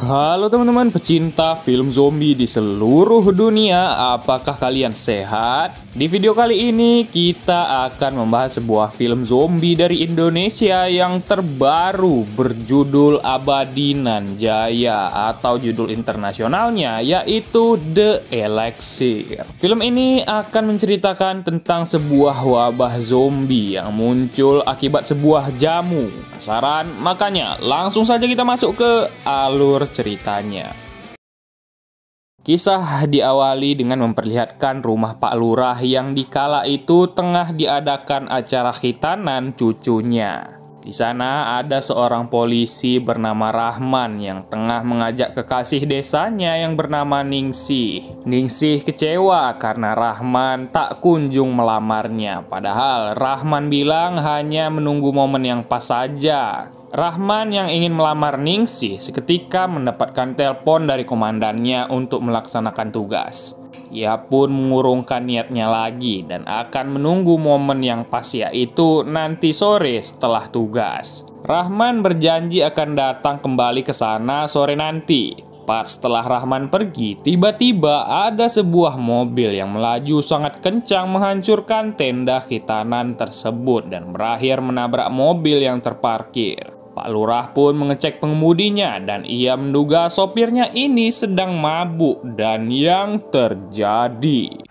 Halo teman-teman pecinta film zombie di seluruh dunia, apakah kalian sehat? Di video kali ini kita akan membahas sebuah film zombie dari Indonesia yang terbaru berjudul Abadi Nan Jaya atau judul internasionalnya yaitu The Elixir. Film ini akan menceritakan tentang sebuah wabah zombie yang muncul akibat sebuah jamu. Penasaran? Makanya langsung saja kita masuk ke alur ceritanya. Kisah diawali dengan memperlihatkan rumah Pak Lurah yang dikala itu tengah diadakan acara khitanan cucunya. Di sana ada seorang polisi bernama Rahman yang tengah mengajak kekasih desanya yang bernama Ningsih. Ningsih kecewa karena Rahman tak kunjung melamarnya. Padahal Rahman bilang hanya menunggu momen yang pas saja. Rahman yang ingin melamar Ningsih seketika mendapatkan telepon dari komandannya untuk melaksanakan tugas. Ia pun mengurungkan niatnya lagi dan akan menunggu momen yang pas, yaitu nanti sore setelah tugas. Rahman berjanji akan datang kembali ke sana sore nanti. Pas setelah Rahman pergi, tiba-tiba ada sebuah mobil yang melaju sangat kencang menghancurkan tenda khitanan tersebut dan berakhir menabrak mobil yang terparkir. Pak Lurah pun mengecek pengemudinya dan ia menduga sopirnya ini sedang mabuk, dan yang terjadi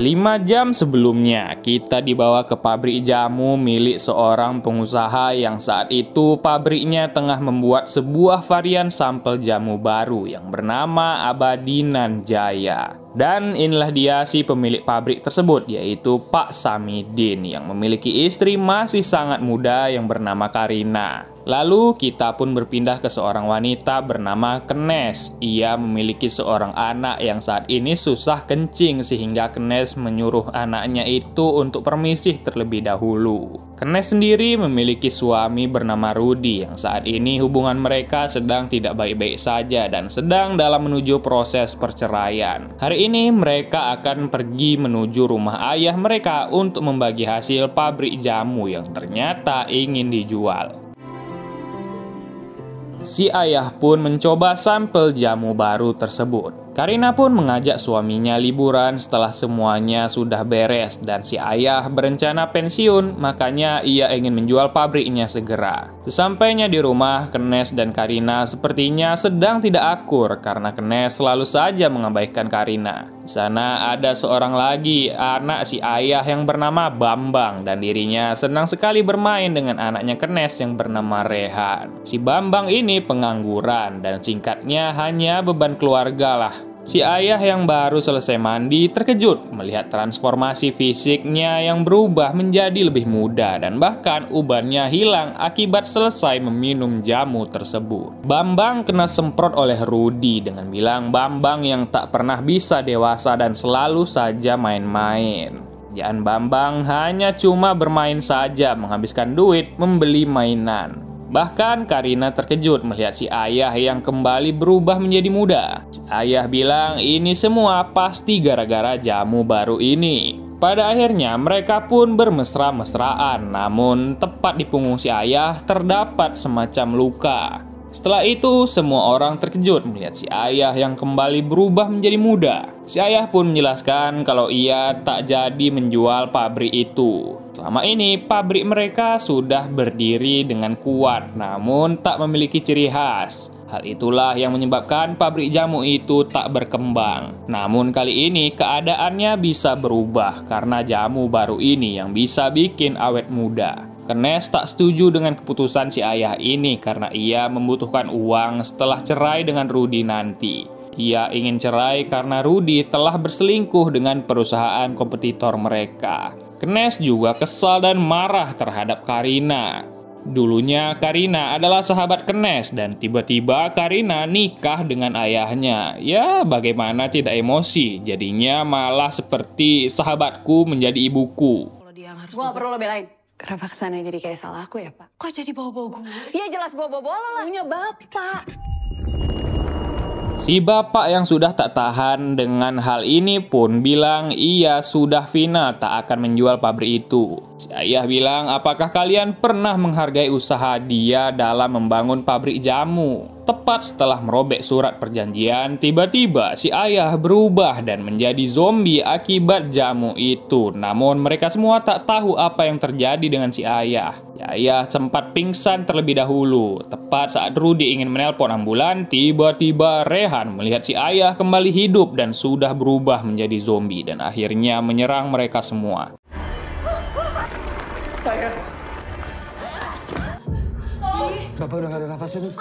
5 jam sebelumnya, kita dibawa ke pabrik jamu milik seorang pengusaha yang saat itu pabriknya tengah membuat sebuah varian sampel jamu baru yang bernama Abadi Nan Jaya. Dan inilah dia si pemilik pabrik tersebut, yaitu Pak Samidin yang memiliki istri masih sangat muda yang bernama Karina. Lalu kita pun berpindah ke seorang wanita bernama Kenes. Ia memiliki seorang anak yang saat ini susah kencing sehingga Kenes menyuruh anaknya itu untuk permisih terlebih dahulu. Kenes sendiri memiliki suami bernama Rudi yang saat ini hubungan mereka sedang tidak baik-baik saja dan sedang dalam menuju proses perceraian. Hari ini mereka akan pergi menuju rumah ayah mereka untuk membagi hasil pabrik jamu yang ternyata ingin dijual. Si ayah pun mencoba sampel jamu baru tersebut. Karina pun mengajak suaminya liburan setelah semuanya sudah beres dan si ayah berencana pensiun, makanya ia ingin menjual pabriknya segera. Sesampainya di rumah, Kenes dan Karina sepertinya sedang tidak akur karena Kenes selalu saja mengabaikan Karina. Di sana ada seorang lagi anak si ayah yang bernama Bambang dan dirinya senang sekali bermain dengan anaknya Kenes yang bernama Rehan. Si Bambang ini pengangguran dan singkatnya hanya beban keluarga lah. Si ayah yang baru selesai mandi terkejut melihat transformasi fisiknya yang berubah menjadi lebih muda dan bahkan ubannya hilang akibat selesai meminum jamu tersebut. Bambang kena semprot oleh Rudi dengan bilang Bambang yang tak pernah bisa dewasa dan selalu saja main-main. Kerjaan Bambang hanya cuma bermain saja, menghabiskan duit membeli mainan. Bahkan Karina terkejut melihat si ayah yang kembali berubah menjadi muda. Si ayah bilang ini semua pasti gara-gara jamu baru ini. Pada akhirnya mereka pun bermesra-mesraan, namun tepat di punggung si ayah terdapat semacam luka. Setelah itu semua orang terkejut melihat si ayah yang kembali berubah menjadi muda. Si ayah pun menjelaskan kalau ia tak jadi menjual pabrik itu. Selama ini pabrik mereka sudah berdiri dengan kuat namun tak memiliki ciri khas. Hal itulah yang menyebabkan pabrik jamu itu tak berkembang. Namun kali ini keadaannya bisa berubah karena jamu baru ini yang bisa bikin awet muda. Kenes tak setuju dengan keputusan si ayah ini karena ia membutuhkan uang setelah cerai dengan Rudi nanti. Ia ingin cerai karena Rudi telah berselingkuh dengan perusahaan kompetitor mereka. Kenes juga kesal dan marah terhadap Karina. Dulunya Karina adalah sahabat Kenes dan tiba-tiba Karina nikah dengan ayahnya. Ya, bagaimana tidak emosi? Jadinya malah seperti sahabatku menjadi ibuku. Gue gak perlu lo belain. Kenapa kesannya jadi kayak salah aku ya, Pak? Kok jadi bawa-bawa gue? Iya jelas gue bawa-bawa lah. Punya bapak. Si Si bapak yang sudah tak tahan dengan hal ini pun bilang ia sudah final tak akan menjual pabrik itu. Si ayah bilang, apakah kalian pernah menghargai usaha dia dalam membangun pabrik jamu? Tepat setelah merobek surat perjanjian, tiba-tiba si ayah berubah dan menjadi zombie akibat jamu itu. Namun mereka semua tak tahu apa yang terjadi dengan si ayah. Si ayah sempat pingsan terlebih dahulu. Tepat saat Rudy ingin menelpon ambulan, tiba-tiba Rehan melihat si ayah kembali hidup dan sudah berubah menjadi zombie dan akhirnya menyerang mereka semua. Saya. Bapak udah gak ada nafas terus.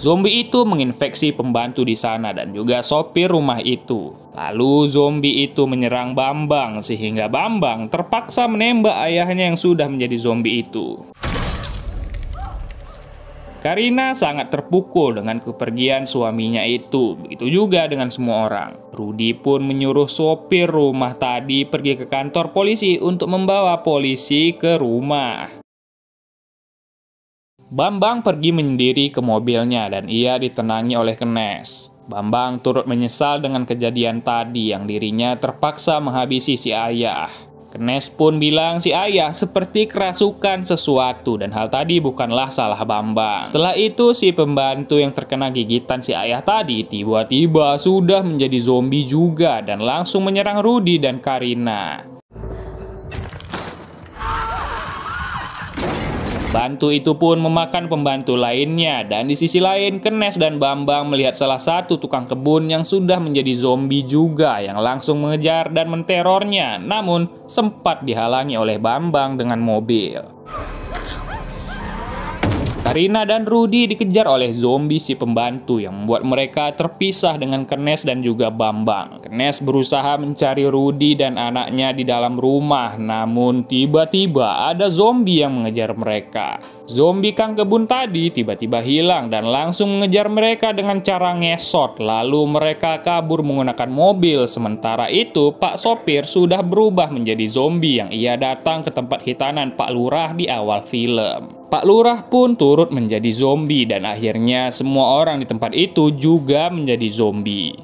Zombie itu menginfeksi pembantu di sana dan juga sopir rumah itu. Lalu zombie itu menyerang Bambang sehingga Bambang terpaksa menembak ayahnya yang sudah menjadi zombie itu. Karina sangat terpukul dengan kepergian suaminya itu. Begitu juga dengan semua orang. Rudy pun menyuruh sopir rumah tadi pergi ke kantor polisi untuk membawa polisi ke rumah. Bambang pergi menyendiri ke mobilnya dan ia ditenangi oleh Kenes. Bambang turut menyesal dengan kejadian tadi yang dirinya terpaksa menghabisi si ayah. Kenes pun bilang si ayah seperti kerasukan sesuatu dan hal tadi bukanlah salah Bambang. Setelah itu si pembantu yang terkena gigitan si ayah tadi tiba-tiba sudah menjadi zombie juga dan langsung menyerang Rudy dan Karina. Bantu itu pun memakan pembantu lainnya dan di sisi lain Kenes dan Bambang melihat salah satu tukang kebun yang sudah menjadi zombie juga yang langsung mengejar dan menterornya, namun sempat dihalangi oleh Bambang dengan mobil. Karina dan Rudy dikejar oleh zombie si pembantu yang membuat mereka terpisah dengan Kenes dan juga Bambang. Kenes berusaha mencari Rudy dan anaknya di dalam rumah, namun tiba-tiba ada zombie yang mengejar mereka. Zombie kang kebun tadi tiba-tiba hilang dan langsung mengejar mereka dengan cara ngesot. Lalu mereka kabur menggunakan mobil. Sementara itu Pak Sopir sudah berubah menjadi zombie yang ia datang ke tempat hitanan Pak Lurah di awal film. Pak Lurah pun turut menjadi zombie dan akhirnya semua orang di tempat itu juga menjadi zombie.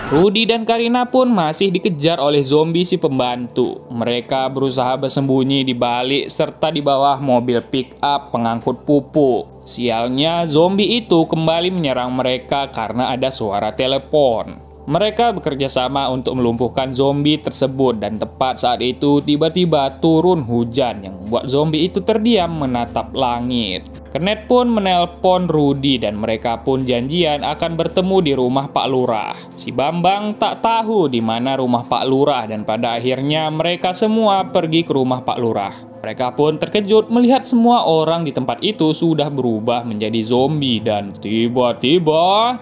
Rudy dan Karina pun masih dikejar oleh zombie si pembantu. Mereka berusaha bersembunyi di balik serta di bawah mobil pick-up pengangkut pupuk. Sialnya, zombie itu kembali menyerang mereka karena ada suara telepon. Mereka bekerja sama untuk melumpuhkan zombie tersebut dan tepat saat itu tiba-tiba turun hujan yang membuat zombie itu terdiam menatap langit. Kenet pun menelpon Rudy dan mereka pun janjian akan bertemu di rumah Pak Lurah. Si Bambang tak tahu di mana rumah Pak Lurah dan pada akhirnya mereka semua pergi ke rumah Pak Lurah. Mereka pun terkejut melihat semua orang di tempat itu sudah berubah menjadi zombie dan tiba-tiba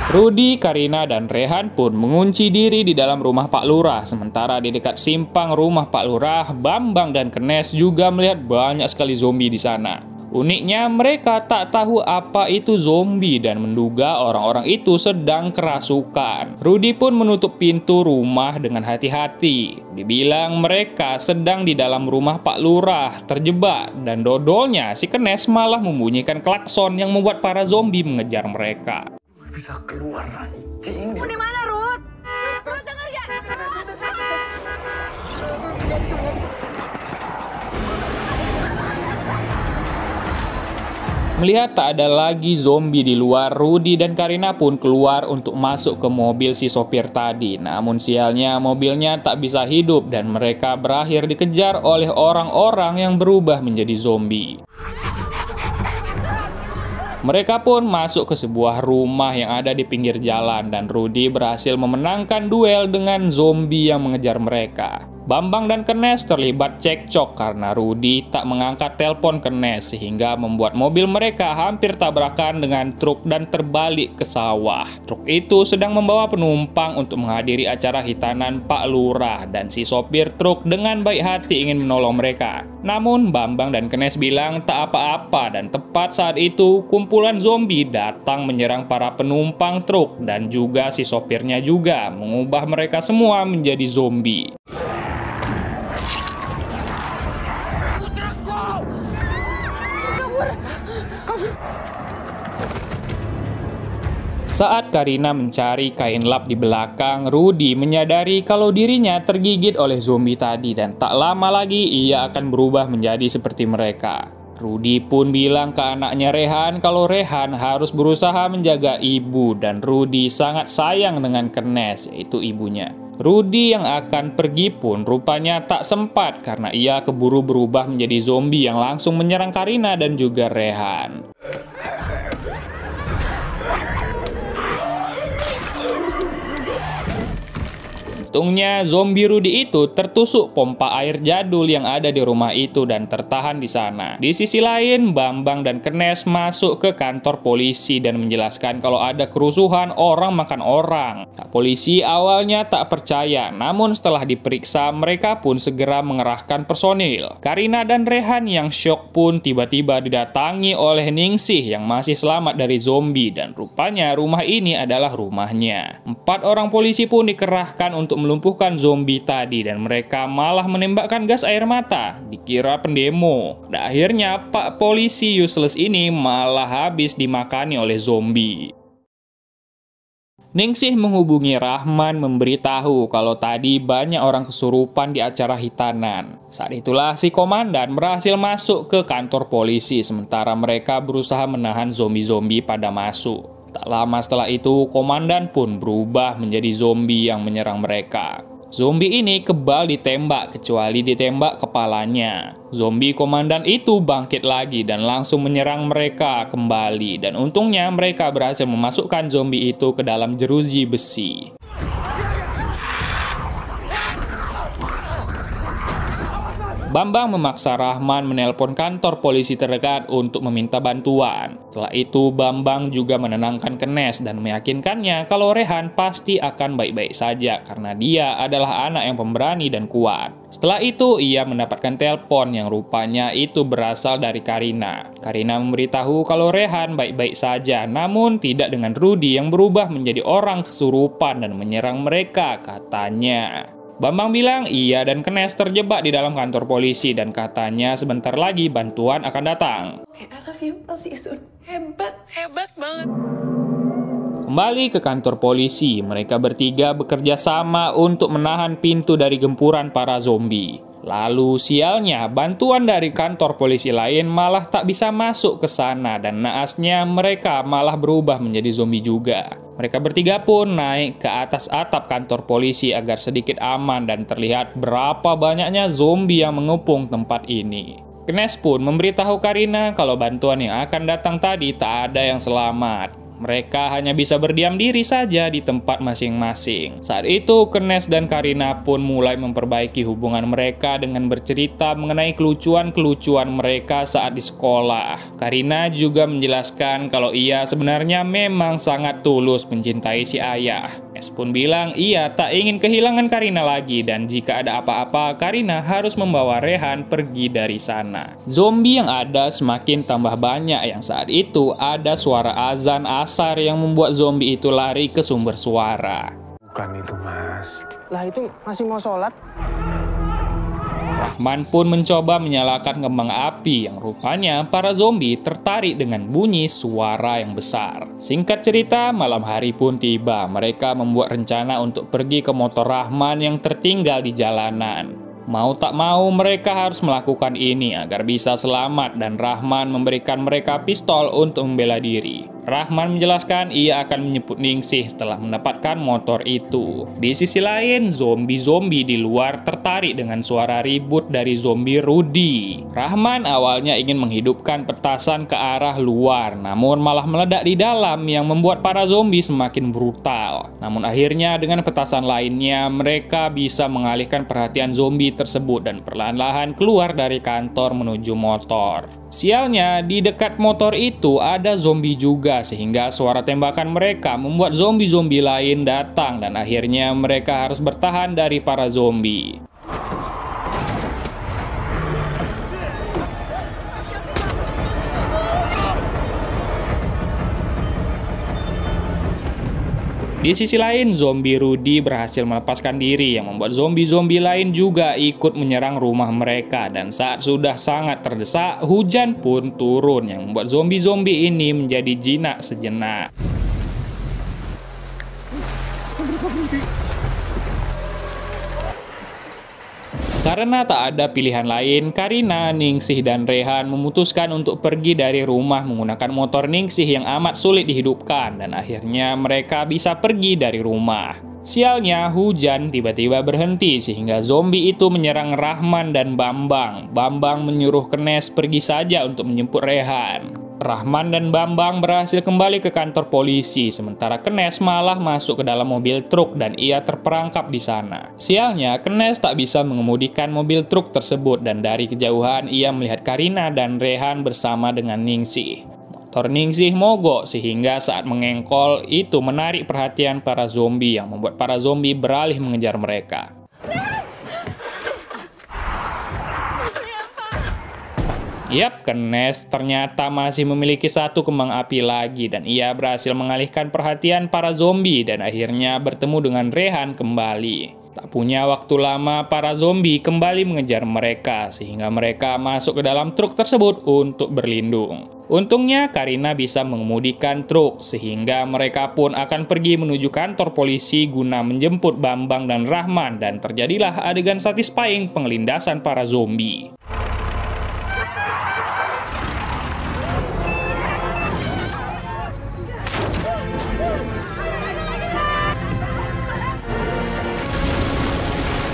Rudy, Karina, dan Rehan pun mengunci diri di dalam rumah Pak Lurah. Sementara di dekat simpang rumah Pak Lurah, Bambang dan Kenes juga melihat banyak sekali zombie di sana. Uniknya, mereka tak tahu apa itu zombie dan menduga orang-orang itu sedang kerasukan. Rudy pun menutup pintu rumah dengan hati-hati. Dibilang mereka sedang di dalam rumah Pak Lurah, terjebak. Dan dodolnya, si Kenes malah membunyikan klakson yang membuat para zombie mengejar mereka. Bisa keluar anjing. Di mana, Ruth? Ruth, denger gak? Melihat tak ada lagi zombie di luar, Rudy dan Karina pun keluar untuk masuk ke mobil si sopir tadi. Namun sialnya mobilnya tak bisa hidup dan mereka berakhir dikejar oleh orang-orang yang berubah menjadi zombie. Mereka pun masuk ke sebuah rumah yang ada di pinggir jalan dan Rudy berhasil memenangkan duel dengan zombie yang mengejar mereka. Bambang dan Kenes terlibat cekcok karena Rudi tak mengangkat telepon Kenes sehingga membuat mobil mereka hampir tabrakan dengan truk dan terbalik ke sawah. Truk itu sedang membawa penumpang untuk menghadiri acara hitanan Pak Lurah dan si sopir truk dengan baik hati ingin menolong mereka. Namun Bambang dan Kenes bilang tak apa-apa dan tepat saat itu kumpulan zombie datang menyerang para penumpang truk dan juga si sopirnya juga mengubah mereka semua menjadi zombie. Saat Karina mencari kain lap di belakang, Rudi menyadari kalau dirinya tergigit oleh zombie tadi dan tak lama lagi ia akan berubah menjadi seperti mereka. Rudi pun bilang ke anaknya Rehan kalau Rehan harus berusaha menjaga ibu dan Rudi sangat sayang dengan Kenes, yaitu ibunya. Rudi yang akan pergi pun rupanya tak sempat karena ia keburu berubah menjadi zombie yang langsung menyerang Karina dan juga Rehan. Untungnya zombie Rudi itu tertusuk pompa air jadul yang ada di rumah itu dan tertahan di sana. Di sisi lain, Bambang dan Kenes masuk ke kantor polisi dan menjelaskan kalau ada kerusuhan orang makan orang. Polisi awalnya tak percaya, namun setelah diperiksa mereka pun segera mengerahkan personil. Karina dan Rehan yang syok pun tiba-tiba didatangi oleh Ningsih yang masih selamat dari zombie dan rupanya rumah ini adalah rumahnya. 4 orang polisi pun dikerahkan untuk melumpuhkan zombie tadi dan mereka malah menembakkan gas air mata, dikira pendemo. Dan akhirnya Pak polisi useless ini malah habis dimakani oleh zombie. Ningsih menghubungi Rahman memberitahu kalau tadi banyak orang kesurupan di acara hitanan. Saat itulah si komandan berhasil masuk ke kantor polisi sementara mereka berusaha menahan zombie-zombie pada masuk. Tak lama setelah itu, komandan pun berubah menjadi zombie yang menyerang mereka. Zombie ini kebal ditembak kecuali ditembak kepalanya. Zombie komandan itu bangkit lagi dan langsung menyerang mereka kembali. Dan untungnya mereka berhasil memasukkan zombie itu ke dalam jeruji besi. Bambang memaksa Rahman menelpon kantor polisi terdekat untuk meminta bantuan. Setelah itu, Bambang juga menenangkan Kenes dan meyakinkannya kalau Rehan pasti akan baik-baik saja karena dia adalah anak yang pemberani dan kuat. Setelah itu, ia mendapatkan telepon yang rupanya itu berasal dari Karina. Karina memberitahu kalau Rehan baik-baik saja, namun tidak dengan Rudi yang berubah menjadi orang kesurupan dan menyerang mereka, katanya. Bambang bilang ia dan Kenes terjebak di dalam kantor polisi dan katanya sebentar lagi bantuan akan datang. I love you, I'll see you soon. Hebat banget. Kembali ke kantor polisi, mereka bertiga bekerja sama untuk menahan pintu dari gempuran para zombie. Lalu sialnya, bantuan dari kantor polisi lain malah tak bisa masuk ke sana dan naasnya mereka malah berubah menjadi zombie juga. Mereka bertiga pun naik ke atas atap kantor polisi agar sedikit aman dan terlihat berapa banyaknya zombie yang mengepung tempat ini. Kenes pun memberitahu Karina kalau bantuan yang akan datang tadi tak ada yang selamat. Mereka hanya bisa berdiam diri saja di tempat masing-masing. Saat itu, Kenes dan Karina pun mulai memperbaiki hubungan mereka dengan bercerita mengenai kelucuan-kelucuan mereka saat di sekolah. Karina juga menjelaskan kalau ia sebenarnya memang sangat tulus mencintai si ayah. Kenes pun bilang ia tak ingin kehilangan Karina lagi dan jika ada apa-apa, Karina harus membawa Rehan pergi dari sana. Zombie yang ada semakin tambah banyak yang saat itu ada suara azan asar yang membuat zombie itu lari ke sumber suara. Bukan itu, Mas. Lah itu masih mau sholat? Rahman pun mencoba menyalakan kembang api yang rupanya para zombie tertarik dengan bunyi suara yang besar. Singkat cerita, malam hari pun tiba. Mereka membuat rencana untuk pergi ke motor Rahman yang tertinggal di jalanan. Mau tak mau mereka harus melakukan ini agar bisa selamat dan Rahman memberikan mereka pistol untuk membela diri. Rahman menjelaskan ia akan menjemput Ningsih setelah mendapatkan motor itu. Di sisi lain, zombie-zombie di luar tertarik dengan suara ribut dari zombie Rudy. Rahman awalnya ingin menghidupkan petasan ke arah luar, namun malah meledak di dalam yang membuat para zombie semakin brutal. Namun akhirnya dengan petasan lainnya, mereka bisa mengalihkan perhatian zombie tersebut dan perlahan-lahan keluar dari kantor menuju motor. Sialnya, di dekat motor itu ada zombie juga, sehingga suara tembakan mereka membuat zombie-zombie lain datang dan akhirnya mereka harus bertahan dari para zombie. Di sisi lain, zombie Rudy berhasil melepaskan diri yang membuat zombie-zombie lain juga ikut menyerang rumah mereka. Dan saat sudah sangat terdesak, hujan pun turun yang membuat zombie-zombie ini menjadi jinak sejenak. Karena tak ada pilihan lain, Karina, Ningsih, dan Rehan memutuskan untuk pergi dari rumah menggunakan motor Ningsih yang amat sulit dihidupkan, dan akhirnya mereka bisa pergi dari rumah. Sialnya, hujan tiba-tiba berhenti sehingga zombie itu menyerang Rahman dan Bambang. Bambang menyuruh Kenes pergi saja untuk menjemput Rehan. Rahman dan Bambang berhasil kembali ke kantor polisi, sementara Kenes malah masuk ke dalam mobil truk dan ia terperangkap di sana. Sialnya, Kenes tak bisa mengemudikan mobil truk tersebut dan dari kejauhan ia melihat Karina dan Rehan bersama dengan Ningsih. Motor Ningsih mogok sehingga saat mengengkol itu menarik perhatian para zombie yang membuat para zombie beralih mengejar mereka. Yap, Kenes ternyata masih memiliki satu kembang api lagi dan ia berhasil mengalihkan perhatian para zombie dan akhirnya bertemu dengan Rehan kembali. Tak punya waktu lama, para zombie kembali mengejar mereka sehingga mereka masuk ke dalam truk tersebut untuk berlindung. Untungnya Karina bisa mengemudikan truk sehingga mereka pun akan pergi menuju kantor polisi guna menjemput Bambang dan Rahman dan terjadilah adegan satisfying pengelindasan para zombie.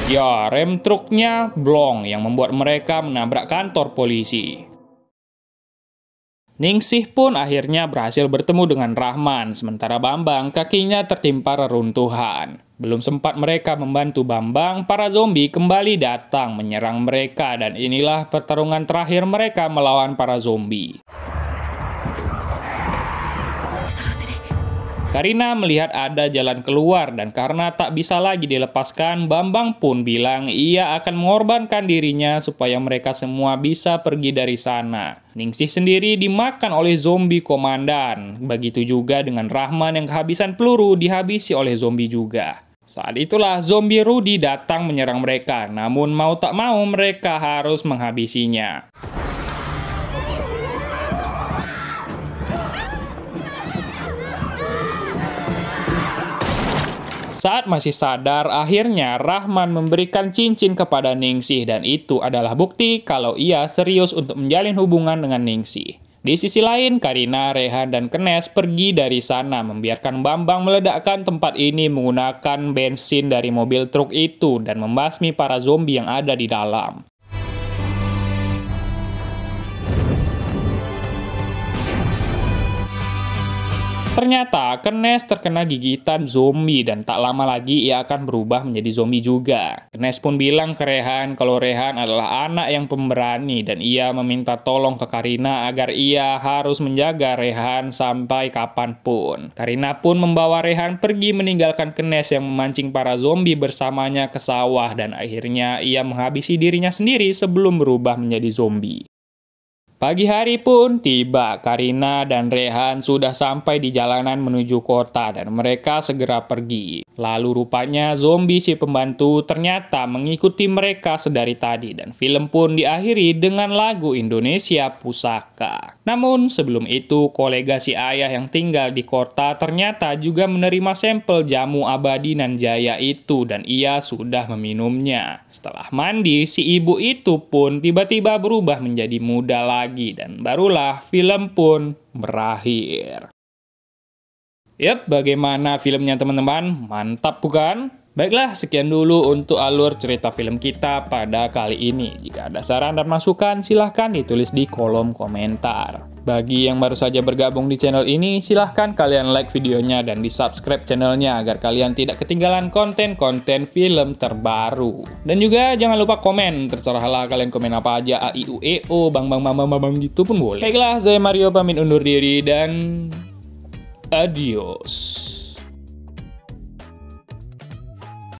Ya, rem truknya blong yang membuat mereka menabrak kantor polisi. Ningsih pun akhirnya berhasil bertemu dengan Rahman, sementara Bambang kakinya tertimpa reruntuhan. Belum sempat mereka membantu Bambang, para zombie kembali datang menyerang mereka dan inilah pertarungan terakhir mereka melawan para zombie. Karina melihat ada jalan keluar dan karena tak bisa lagi dilepaskan, Bambang pun bilang ia akan mengorbankan dirinya supaya mereka semua bisa pergi dari sana. Ningsih sendiri dimakan oleh zombie komandan. Begitu juga dengan Rahman yang kehabisan peluru dihabisi oleh zombie juga. Saat itulah zombie Rudy datang menyerang mereka, namun mau tak mau mereka harus menghabisinya. Saat masih sadar, akhirnya Rahman memberikan cincin kepada Ningsih dan itu adalah bukti kalau ia serius untuk menjalin hubungan dengan Ningsih. Di sisi lain, Karina, Rehan, dan Kenes pergi dari sana membiarkan Bambang meledakkan tempat ini menggunakan bensin dari mobil truk itu dan membasmi para zombie yang ada di dalam. Ternyata Kenes terkena gigitan zombie dan tak lama lagi ia akan berubah menjadi zombie juga. Kenes pun bilang ke Rehan kalau Rehan adalah anak yang pemberani dan ia meminta tolong ke Karina agar ia harus menjaga Rehan sampai kapanpun. Karina pun membawa Rehan pergi meninggalkan Kenes yang memancing para zombie bersamanya ke sawah dan akhirnya ia menghabisi dirinya sendiri sebelum berubah menjadi zombie. Pagi hari pun tiba, Karina dan Rehan sudah sampai di jalanan menuju kota dan mereka segera pergi. Lalu rupanya zombie si pembantu ternyata mengikuti mereka sedari tadi dan film pun diakhiri dengan lagu Indonesia Pusaka. Namun sebelum itu kolega si ayah yang tinggal di kota ternyata juga menerima sampel jamu abadi nan jaya itu dan ia sudah meminumnya. Setelah mandi, si ibu itu pun tiba-tiba berubah menjadi muda lagi dan barulah film pun berakhir. Yap, bagaimana filmnya teman-teman? Mantap bukan? Baiklah, sekian dulu untuk alur cerita film kita pada kali ini. Jika ada saran dan masukan, silahkan ditulis di kolom komentar. Bagi yang baru saja bergabung di channel ini, silahkan kalian like videonya dan di-subscribe channelnya agar kalian tidak ketinggalan konten-konten film terbaru. Dan juga jangan lupa komen, terserahlah kalian komen apa aja, A, I, U, E, O, bang gitu pun boleh. Baiklah, saya Mario pamit undur diri dan adios.